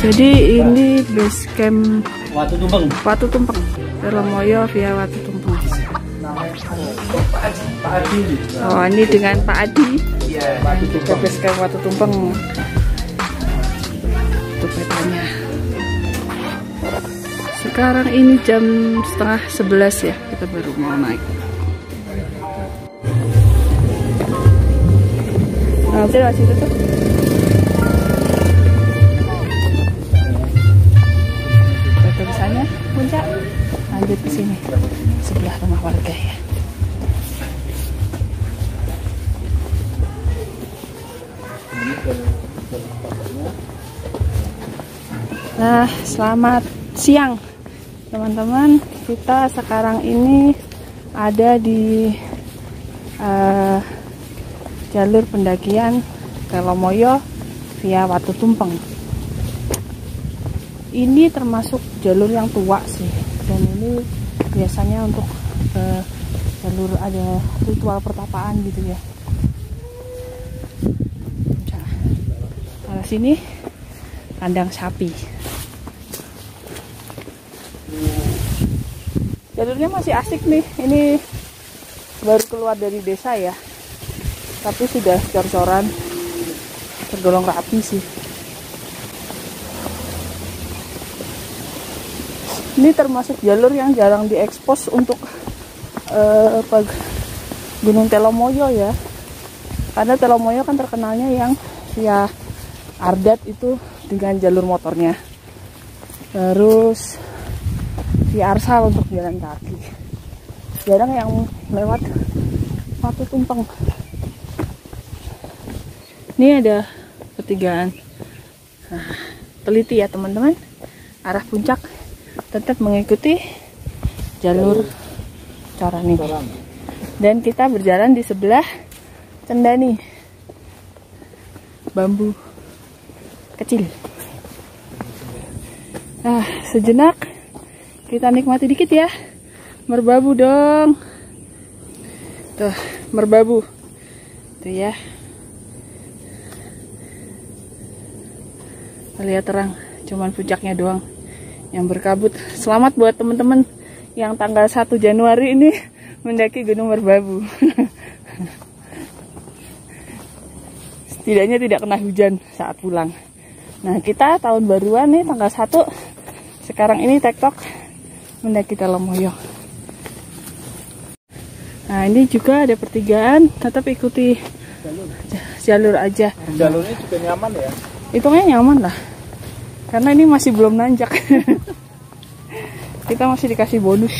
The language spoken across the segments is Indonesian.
Jadi ini base camp Watu Tumpeng. Telomoyo via Watu Tumpeng. Oh, ini dengan Pak Adi. Kita base camp Watu Tumpeng. Itu petanya. Sekarang ini jam setengah 11 ya, kita baru mau naik. Nah, masih tutup. Tulisannya puncak, lanjut ke sini sebelah rumah warga ya. Nah, selamat siang teman-teman. Kita sekarang ini ada di jalur pendakian Telomoyo via Watu Tumpeng. Ini termasuk jalur yang tua sih, dan ini biasanya untuk jalur ada ritual pertapaan gitu ya. Nah, sini kandang sapi. Jalurnya masih asik nih, ini baru keluar dari desa ya, tapi sudah cor-coran, tergolong rapi sih. Ini termasuk jalur yang jarang diekspos untuk Gunung Telomoyo ya, karena Telomoyo kan terkenalnya yang via Ardat itu dengan jalur motornya, terus via Arsal untuk jalan kaki, jarang yang lewat Watu Tumpeng. Ini ada pertigaan. Nah, teliti ya teman-teman, arah puncak tetap mengikuti jalur coran ini. Dan kita berjalan di sebelah cendani bambu kecil. Nah, sejenak kita nikmati dikit ya. Merbabu dong. Tuh, merbabu. Tuh ya. Lihat terang, cuman puncaknya doang yang berkabut. Selamat buat teman-teman yang tanggal 1 Januari ini mendaki Gunung Merbabu. Setidaknya tidak kena hujan saat pulang. Nah, kita tahun baruan nih tanggal 1. Sekarang ini tektok mendaki Telomoyo. Nah, ini juga ada pertigaan, tetap ikuti jalur aja. Jalurnya juga nyaman ya? Hitungnya nyaman lah, karena ini masih belum nanjak. Kita masih dikasih bonus.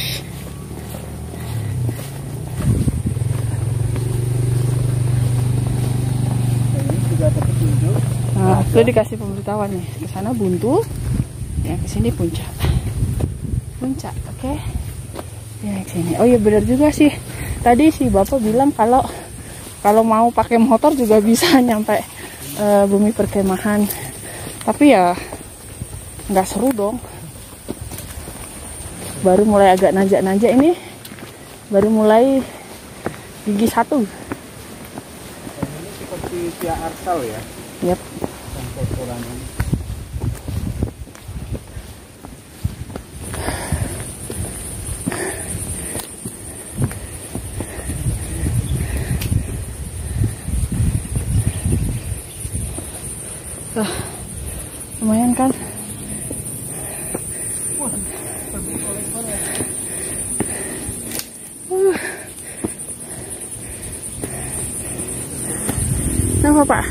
Ini juga ada petunjuk. Nah, itu dikasih pemberitahuan nih, ke sana buntu, yang ke sini puncak. Puncak, oke. Ya, ke sini. Oh iya, benar juga sih. Tadi si Bapak bilang kalau mau pakai motor juga bisa nyampe bumi perkemahan. Tapi ya nggak seru dong. Baru mulai agak nanjak-nanjak ini. Baru mulai gigi 1. Ini seperti via arsal ya. Yap. Lumayan kan? Kenapa Pak?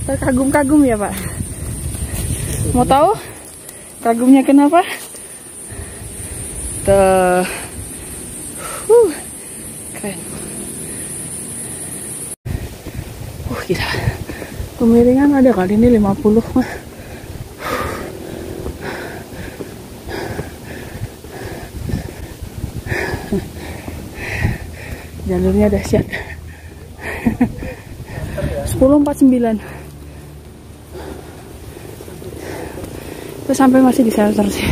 Terkagum-kagum ya Pak? Mau tahu kagumnya kenapa? Tuh. Keren. Gila. Kemiringan ada kali ini 50 mah. Jalurnya dahsyat. 10.49. Itu sampai masih di shelter sih.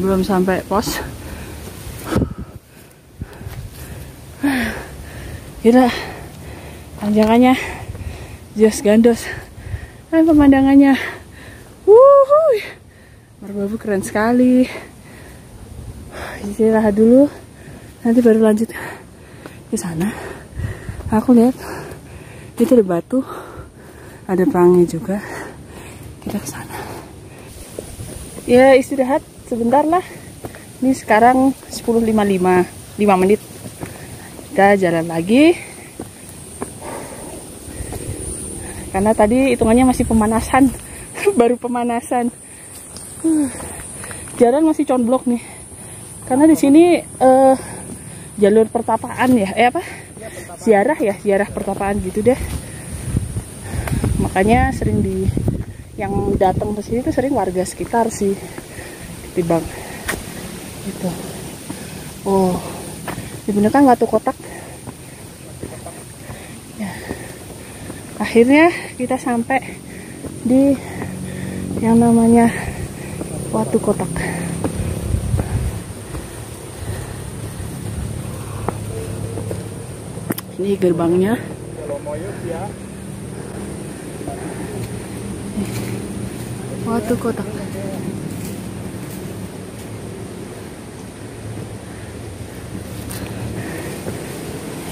Belum sampai pos. Gila. Tanjakannya jos gandos. Pemandangannya. Wuhuy. Merbabu keren sekali. Istirahat dulu. Nanti baru lanjut ke sana. Aku lihat itu ada batu, ada perangnya juga. Kita ke sana. Ya istirahat sebentar lah. Ini sekarang 10.55, 5 menit. Kita jalan lagi. Karena tadi hitungannya masih pemanasan, baru pemanasan. Jalan masih conblok nih. Karena di sini jalur pertapaan ya, ziarah ya, ziarah pertapaan gitu deh. Makanya sering yang datang ke sini tuh sering warga sekitar sih, ketimbang gitu. Oh, ini kan Watu Kotak. Ya. Akhirnya kita sampai di yang namanya Watu Kotak. Ini gerbangnya. Watu Kotak.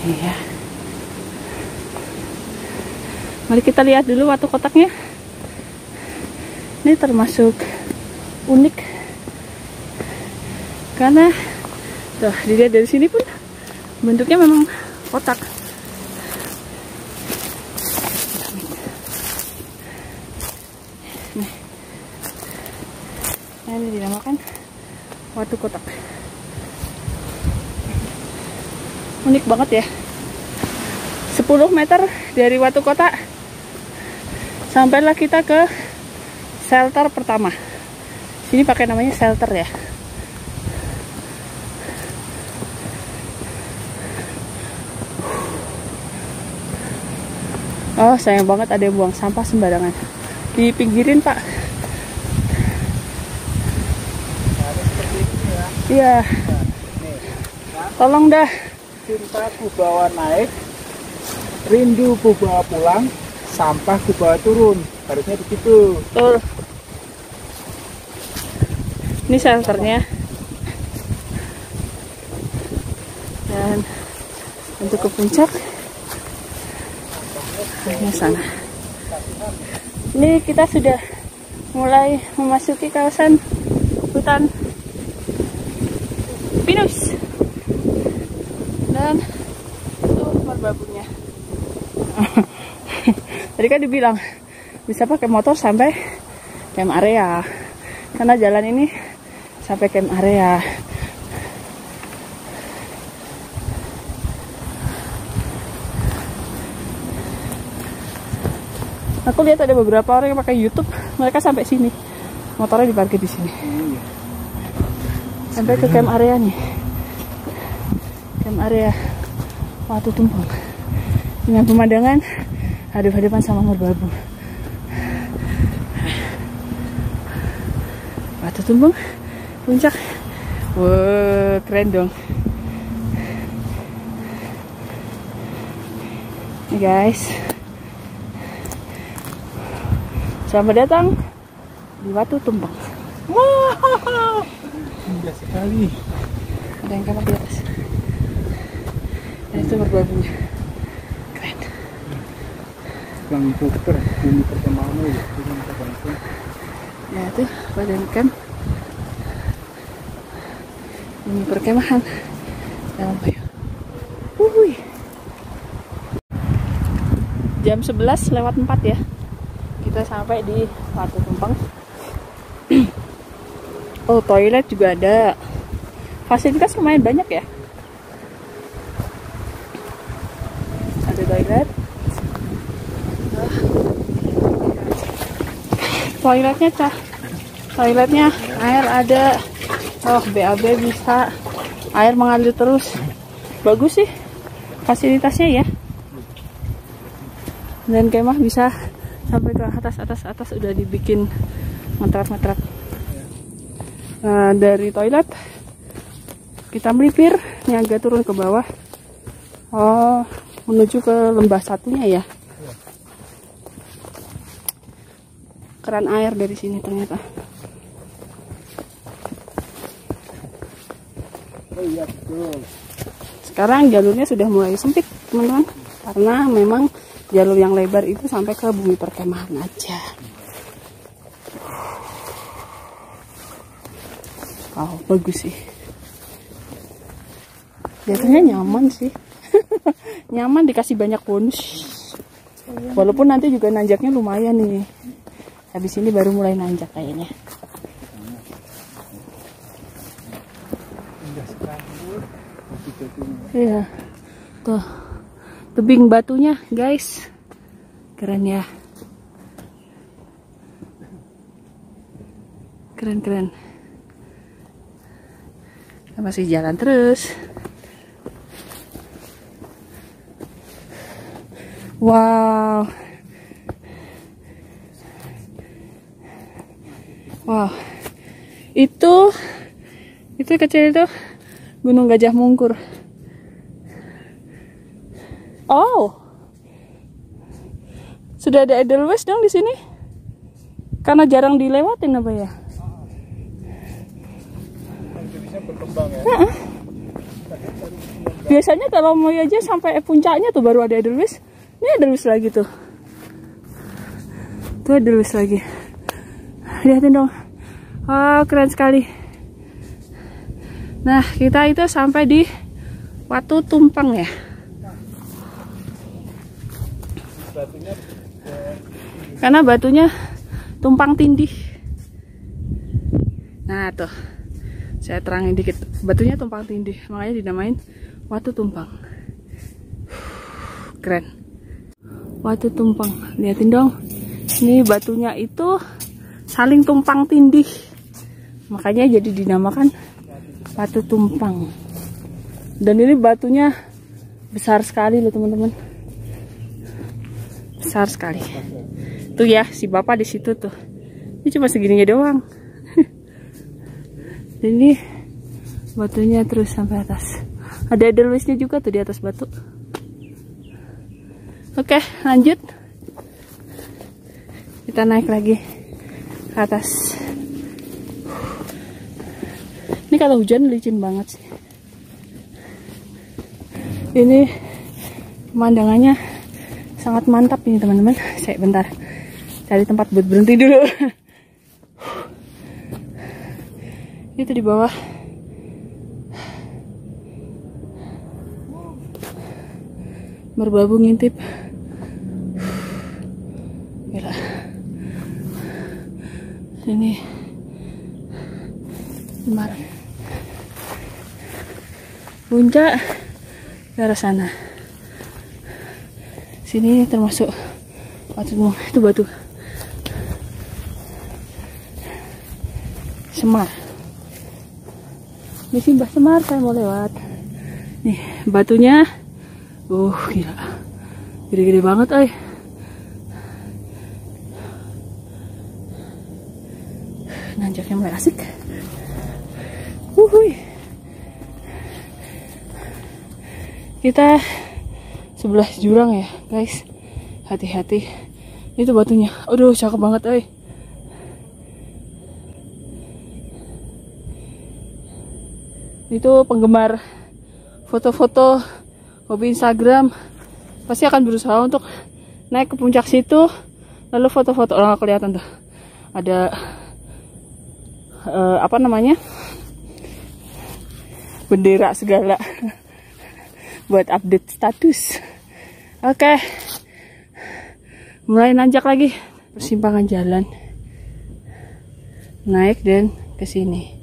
Iya. Mari kita lihat dulu Watu Kotaknya. Ini termasuk unik karena tuh dilihat dari sini pun bentuknya memang kotak. Nih. Nah, ini dinamakan Watu Kotak. Unik banget ya. 10 meter dari Watu Kotak sampailah kita ke shelter pertama. Sini pakai namanya shelter ya. Oh sayang banget ada yang buang sampah sembarangan. Dipinggirin Pak. Iya. Tolong dah. Cinta ku bawa naik, rindu ku bawa pulang, sampah ku bawa turun. Harusnya begitu. Betul. Ini shelternya. Dan untuk ke puncak hanya sana. Ini kita sudah mulai memasuki kawasan hutan pinus. Dan tuh merbabunya. Tadi kan dibilang bisa pakai motor sampai camp area. Karena jalan ini sampai camp area. Aku lihat ada beberapa orang yang pakai YouTube, mereka sampai sini. Motornya diparkir di sini. Sampai ke camp area nih. Camp area Watu Tumpeng. Dengan pemandangan hadap-hadapan sama Merbabu. Batu Tumpeng, puncak. Wow, keren dong. Nih guys, selamat datang di Batu Tumpeng. Wow, indah sekali. Ada yang kamar di atas. Dan itu Merbabunya. Keren. Bang Puker, bumi perkemahan ya. Nah itu badan camp. Bumi perkemahan dalam bayau. Wuih. Jam 11:04 ya. Kita sampai di Batu Tumpeng. Oh, toilet juga ada. Fasilitas lumayan banyak ya. Ada toilet. Toiletnya air ada. Oh, BAB bisa. Air mengalir terus. Bagus sih fasilitasnya ya. Dan kemah bisa sampai ke atas udah dibikin ngetrap. Nah, dari toilet kita melipir niaga turun ke bawah. Oh, menuju ke lembah satunya ya. Keran air dari sini ternyata. Sekarang jalurnya sudah mulai sempit teman-teman, karena memang jalur yang lebar itu sampai ke bumi perkemahan aja. Oh, bagus sih. Jatuhnya nyaman sih. Nyaman, dikasih banyak bonus. Walaupun nanti juga nanjaknya lumayan nih. Habis ini baru mulai nanjak kayaknya. Iya. Tuh. Tebing batunya, guys. Keren ya. Keren. Kita masih jalan terus. Wow. Itu kecil itu Gunung Gajah Mungkur. Oh. Sudah ada Edelweiss dong di sini. Karena jarang dilewatin apa ya? Berkembang ya. Biasanya kalau mau aja sampai puncaknya tuh baru ada Edelweiss. Ini Edelweiss lagi tuh. Tuh Edelweiss lagi. Lihatin dong. Oh, keren sekali. Nah, kita itu sampai di Batu Tumpeng ya. Karena batunya tumpang tindih. Nah, tuh. Saya terangin dikit. Batunya tumpang tindih, makanya dinamain Batu Tumpeng. Keren. Batu Tumpeng. Lihatin dong. Ini batunya itu saling tumpang tindih. Makanya jadi dinamakan Batu Tumpeng. Dan ini batunya besar sekali loh teman-teman. Besar sekali. Tuh ya, si bapak di situ tuh. Ini cuma segininya doang. Dan ini batunya terus sampai atas. Ada Edelweissnya juga tuh di atas batu. Oke, lanjut. Kita naik lagi ke atas. Ini kalau hujan licin banget sih. Ini pemandangannya sangat mantap ini teman-teman. Saya bentar cari tempat buat berhenti dulu. Itu di bawah. Merbabu ngintip. Gila. Ini Semarang. Puncak ke arah sana. Sini termasuk batu, itu batu Semar. Ini sih Mbah Semar, saya mau lewat. Nih batunya, gila, gede-gede banget, Nanjaknya mulai asik. Wuhui. Kita sebelah jurang ya guys, hati-hati. Itu batunya, aduh cakep banget Itu penggemar foto-foto hobi Instagram pasti akan berusaha untuk naik ke puncak situ, lalu foto-foto. Orang kelihatan tuh ada apa namanya, bendera segala buat update status. Oke, mulai nanjak lagi, persimpangan jalan naik dan ke sini.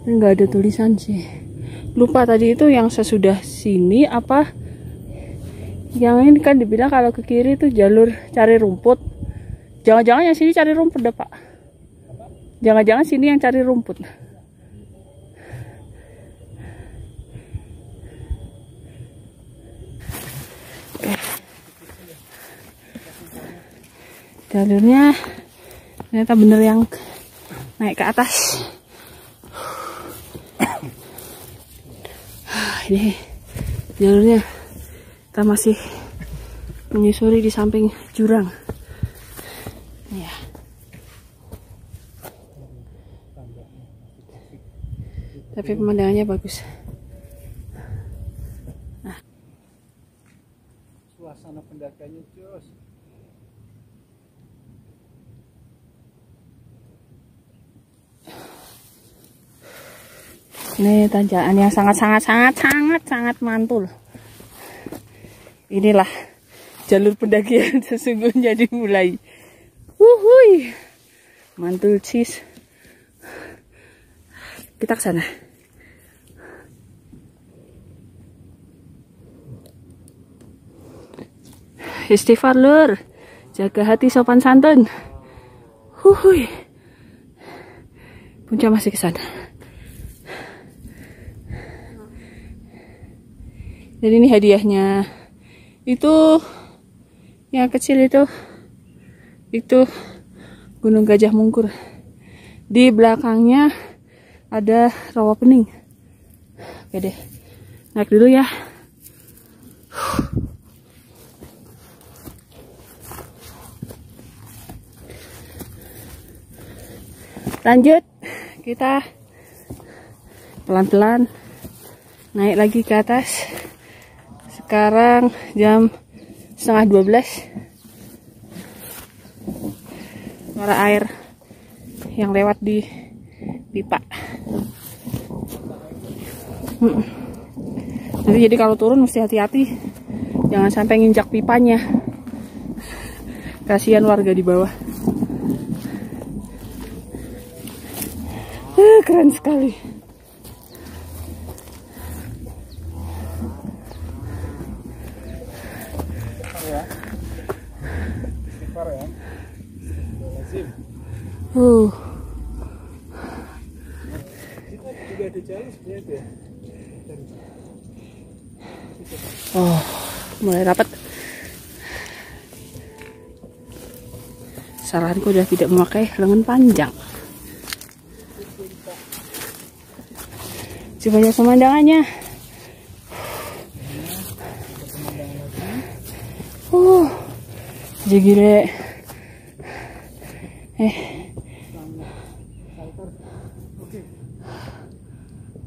Nggak ada tulisan sih, lupa tadi itu yang sesudah sini apa. Yang ini kan dibilang kalau ke kiri itu jalur cari rumput. Jangan-jangan yang sini cari rumput dah Pak. Jangan-jangan sini yang cari rumput. Oke. Jalurnya ternyata bener yang naik ke atas. Ini jalurnya, kita masih menyusuri di samping jurang ya. Tapi pemandangannya bagus. Nah, Suasana pendakiannya jos. Ini tanjakan yang sangat mantul. Inilah jalur pendakian sesungguhnya dimulai. Wuhui, mantul cis. Kita ke sana. Istighfar lur, jaga hati sopan santun. Wuhui, puncak masih ke sana. Jadi ini hadiahnya. Itu yang kecil itu Gunung Gajah Mungkur. Di belakangnya ada rawa pening. Oke deh, naik dulu ya. Lanjut, kita pelan-pelan naik lagi ke atas. Sekarang jam 11:30. Suara air yang lewat di pipa. Jadi kalau turun mesti hati-hati, jangan sampai nginjak pipanya. Kasihan warga di bawah. Keren sekali. Oh, mulai rapat. Saranku udah tidak memakai lengan panjang. Coba lihat pemandangannya. Jegile.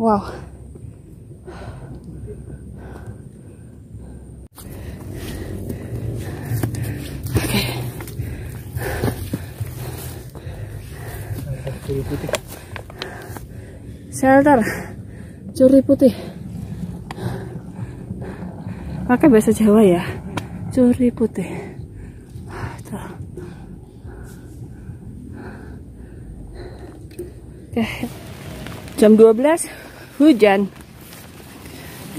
Wow. Shelter Curi Putih. Pakai bahasa Jawa ya, Curi Putih. Oke, jam 12 hujan,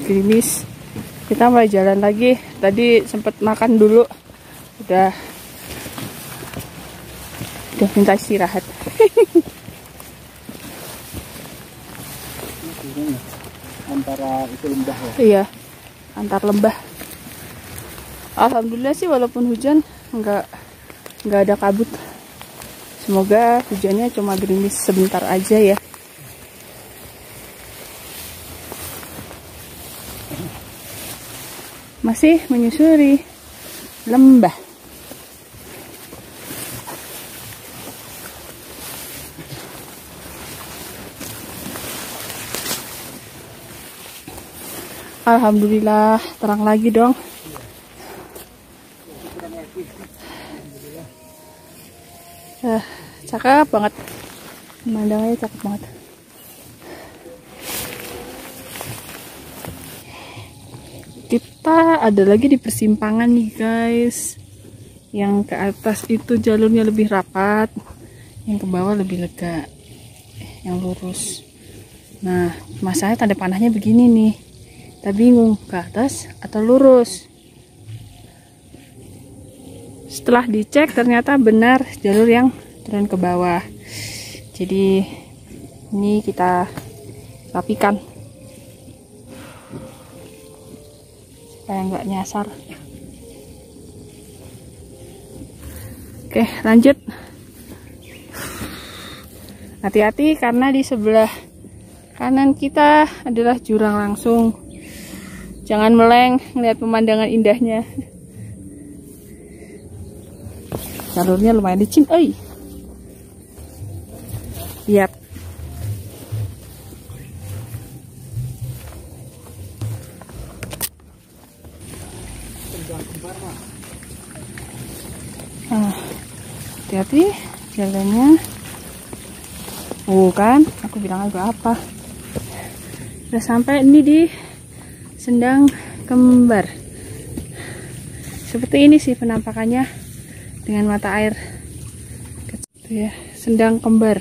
gerimis. Kita mulai jalan lagi. Tadi sempat makan dulu, udah minta istirahat. Antara itu lembah ya? Iya, antar lembah. Alhamdulillah sih walaupun hujan nggak nggak ada kabut. Semoga hujannya cuma gerimis sebentar aja ya. Masih menyusuri lembah. Alhamdulillah terang lagi dong. Cakep banget. Pemandangannya cakep banget. Kita ada lagi di persimpangan nih guys. Yang ke atas itu jalurnya lebih rapat, yang ke bawah lebih lega, yang lurus. Nah, masalahnya tanda panahnya begini nih. Kita bingung ke atas atau lurus. Setelah dicek ternyata benar jalur yang turun ke bawah. Jadi ini kita rapikan supaya nggak nyasar. Oke, lanjut. Hati-hati karena di sebelah kanan kita adalah jurang langsung. Jangan meleng melihat pemandangan indahnya. Jalurnya lumayan licin, oi. Lihat. Hati-hati jalannya. Kan, aku bilang agak apa. Udah sampai ini di Sendang Kembar. Seperti ini sih penampakannya dengan mata air. Gitu ya, Sendang Kembar.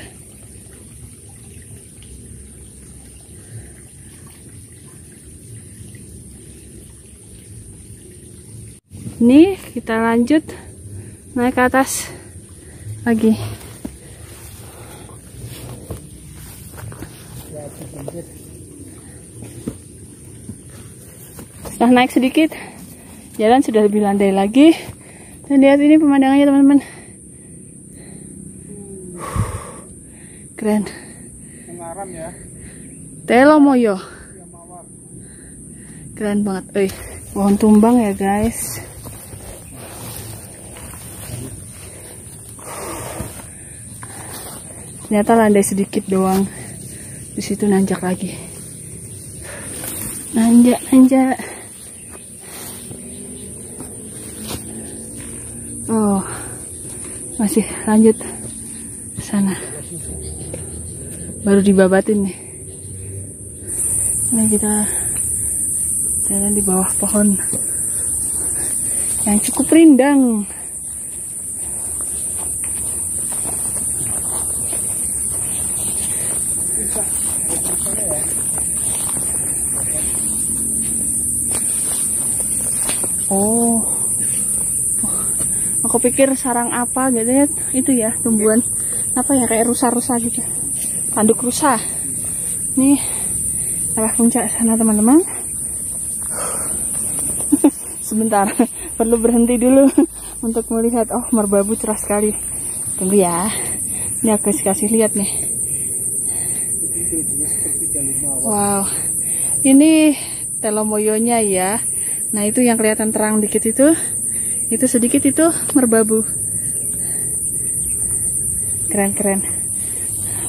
Ini kita lanjut naik ke atas lagi. Setelah naik sedikit, jalan sudah lebih landai lagi. Dan lihat ini pemandangannya teman-teman. Keren. Pengaram ya. Telomoyo. Keren banget. Pohon tumbang ya guys. Ternyata landai sedikit doang. Di situ nanjak lagi. Nanjak. Oh, masih lanjut ke sana. Baru dibabatin nih. Nah, kita jalan di bawah pohon yang cukup rindang. Aku pikir sarang apa gitu ya, itu ya tumbuhan apa ya, kayak rusa-rusa gitu, tanduk rusa. Nih arah puncak sana teman-teman. Sebentar, perlu berhenti dulu untuk melihat. Oh, merbabu cerah sekali. Tunggu ya, ini aku kasih lihat nih. Wow, ini telomoyonya ya. Nah, itu yang kelihatan terang dikit itu sedikit itu merbabu. Keren.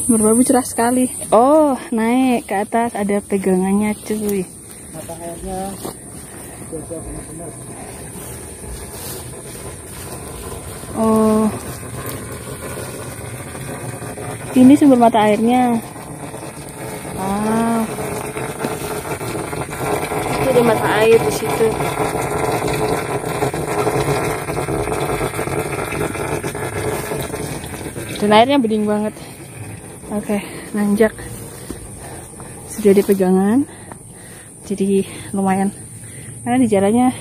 Merbabu cerah sekali. Oh, naik ke atas ada pegangannya cuy. Mata airnya benar-benar. Oh, ini sumber mata airnya. Itu ada mata air di situ. Dan airnya bening banget. Oke, nanjak. Sudah di pegangan. Jadi lumayan. Karena di jalannya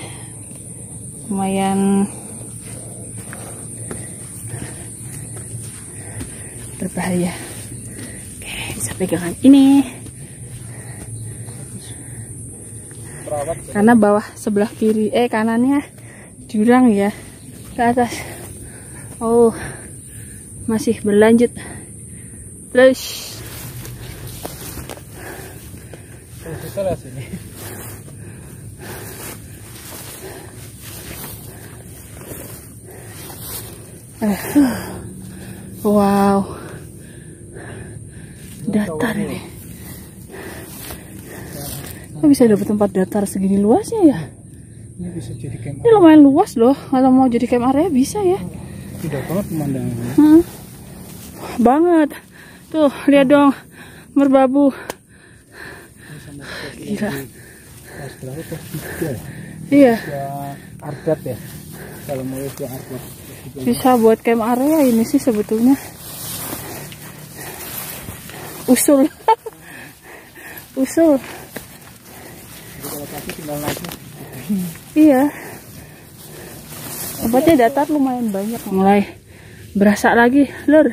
lumayan berbahaya. Oke, bisa pegangan ini. Karena bawah sebelah kiri, kanannya jurang ya. Ke atas. Oh, masih berlanjut. Terus susah lah sini. Wow, datar ini. Kok bisa dapat tempat datar segini luasnya ya? Ini bisa jadi camp. Ini lumayan luas loh. Kalau mau jadi camp area bisa ya. Tidak banget pemandangannya. Banget. Tuh, lihat dong merbabu. Gila. Pas berapa pas 3? Iya. Ya Ardat ya. Kalau mau ya Ardat. Bisa buat camp area ini sih sebetulnya. Usul. Usul. Jadi kalau kaki tinggal naiknya. Iya. Tempatnya datar lumayan banyak. Mulai berasa lagi, Lur.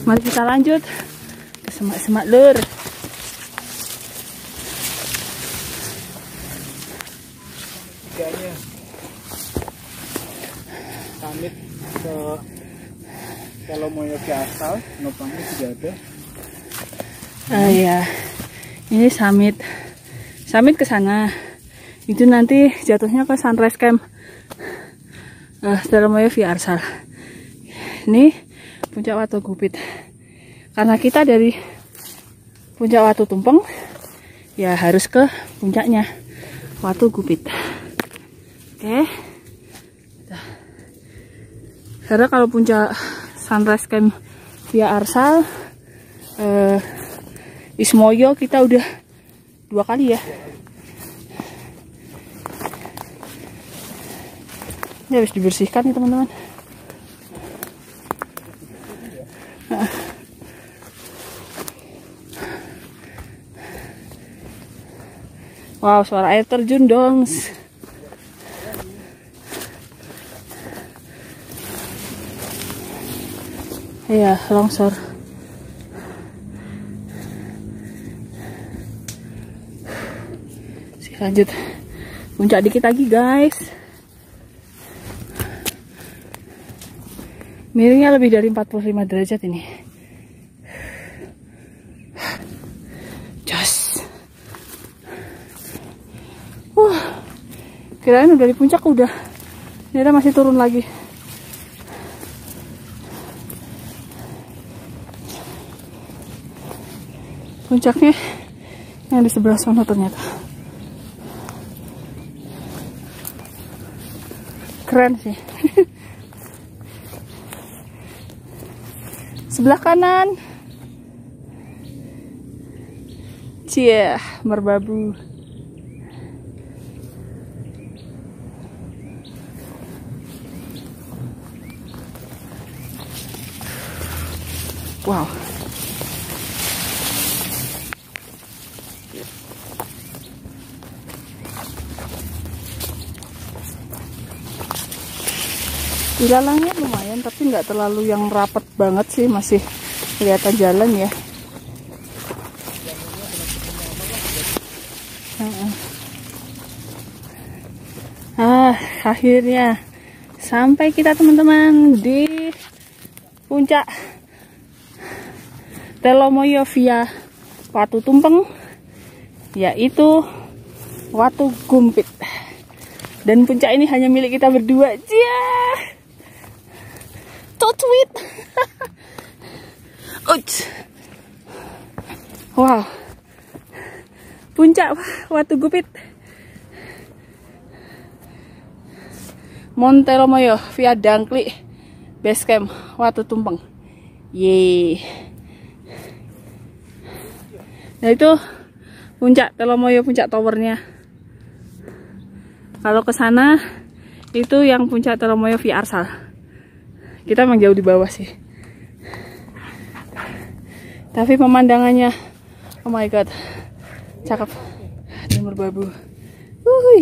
Mari kita lanjut ke semak-semak, Lur. Tiganya summit ke kalau mau ke asal nopangnya tidak ada. Iya, ini summit ke sana. Itu nanti jatuhnya ke Sunrise Camp Telomoyo via Arsal. Ini puncak Watu Gupit. Karena kita dari puncak Watu Tumpeng, ya harus ke puncaknya Watu Gupit. Oke. Karena kalau puncak Sunrise Camp via Arsal Ismoyo kita udah 2 kali ya. Ini harus dibersihkan nih teman-teman. Wow, suara air terjun dong. Iya, longsor. Lanjut puncak dikit lagi guys. Miringnya lebih dari 45 derajat ini. Jos. Kirain udah di puncak udah. Ternyata masih turun lagi. Puncaknya yang di sebelah sana ternyata. Keren sih. Sebelah kanan. Cie, merbabu. Wow. Ilalangnya lumayan tapi nggak terlalu yang rapat banget sih, masih kelihatan jalan ya. Akhirnya sampai kita teman-teman di puncak Telomoyo via Watu Tumpeng, yaitu Watu Gumpit. Dan puncak ini hanya milik kita berdua. So sweet. Wow. Puncak Watu Gupit. Mount Telomoyo via Dangkli Base Camp Watu Tumpeng. Yeay. Nah itu puncak Telomoyo, puncak towernya. Kalau ke sana itu yang puncak Telomoyo via Arsal. Kita emang jauh di bawah sih. Tapi pemandangannya, oh my god, cakep. Dan merbabu. Wuhui.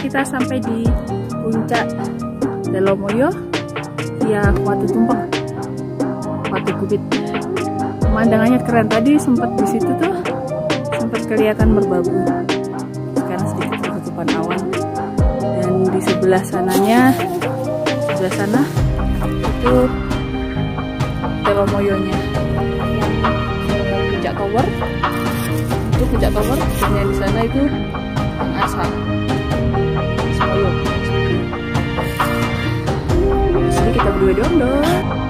kita sampai di puncak Telomoyo, ya Watu Tumpeng, Watu Kubit. Pemandangannya keren. Tadi sempat di situ tuh sempat kelihatan merbabu. Sekarang sedikit tertutupan awan. Dan di sebelah sananya, sebelah sana itu Telomoyonya, puncak tower. Itu puncak tower. Dan yang di sana itu yang asal. Semoyo. Jadi kita berdua doang dong.